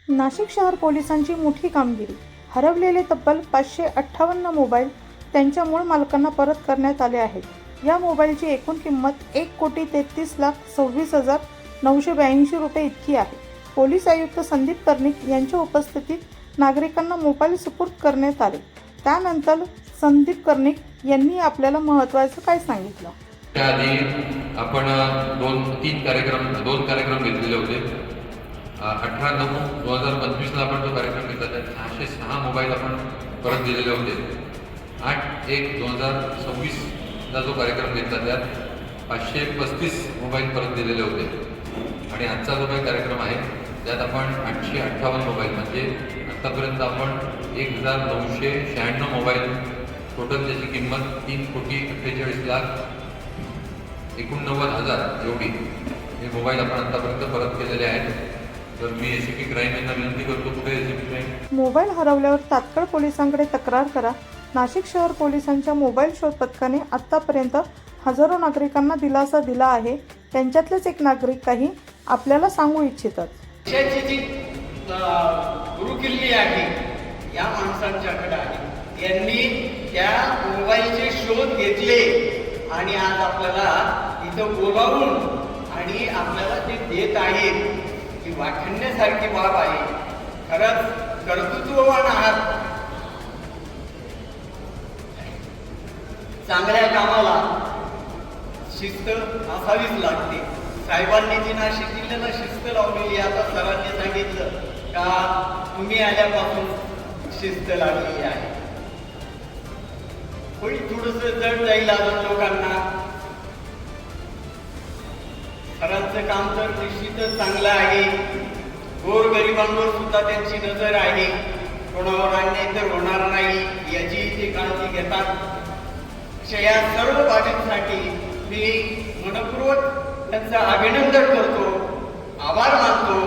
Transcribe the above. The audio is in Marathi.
नाशिक शहर पोलिसांची मोठी कामगिरी. हरवलेले तब्बल 558 मोबाईल त्यांच्या मूळ मालकांना परत करण्यात आले आहेत. या मोबाईलची एकूण किंमत 1,33,26,982 रुपये इतकी आहे. पोलीस आयुक्त संदीप कर्णिक यांच्या उपस्थितीत नागरिकांना मोबाईल सुपूर्द करण्यात आले. त्यानंतर संदीप कर्णिक यांनी आपल्याला महत्त्वाचं काय सांगितलं. त्याआधी आपण दोन कार्यक्रम घेतलेले होते. 18/9/2025 आपण जो कार्यक्रम घेतला त्यात 606 मोबाईल आपण परत दिलेले होते. 8/1/2026 जो कार्यक्रम घेतला त्यात 535 मोबाईल परत दिलेले होते. आणि आजचा जो काही कार्यक्रम आहे त्यात आपण 858 मोबाईल म्हणजे आत्तापर्यंत आपण 1,996 मोबाईल टोटल त्याची किंमत 3,48,89,000 एवढी हे मोबाईल आपण आत्तापर्यंत परत केलेले आहेत. तर मी ACP क्राईम यांना विनंती करतो, कुठे ACP क्राईम मोबाईल हरवल्यावर तात्काळ पोलिसांकडे तक्रार करा. नाशिक शहर पोलिसांच्या मोबाईल शोध पथकाने आत्तापर्यंत हजारो नागरिकांना दिलासा दिला आहे. त्यांच्यातलेच एक नागरिक काही आपल्याला सांगू इच्छितात. देशाची जी गुरुकिल्ली आहे या माणसांच्याकडे आहे. यांनी त्या मोबाईलचे शोध घेतले आणि आज आपल्याला इथं बोलावून आणि आपल्याला ते देत आहेत. ही वाखण्यासारखी बाब आहे. खरंच कर्तृत्ववान आहात. चांगल्या कामाला शिस्त असावीच लागते. साहेबांनी जी नाशिक जिल्ह्याला शिस्त लावलेली, आता सरांनी सांगितलं का तुम्ही आल्यापासून शिस्त लागलेली आहे. होईल थोडंसं जड जाईल अजून लोकांना. सरांचं काम तर निश्चितच चांगलं आहे. गोरगरिबांवर सुद्धा त्यांची नजर आहे. कोणावर अन्याय तर होणार नाही याची ते काळजी घेतात. अशा या सर्व बाबींसाठी मी मनपूर्वक त्यांचं अभिनंदन करतो, आभार मानतो.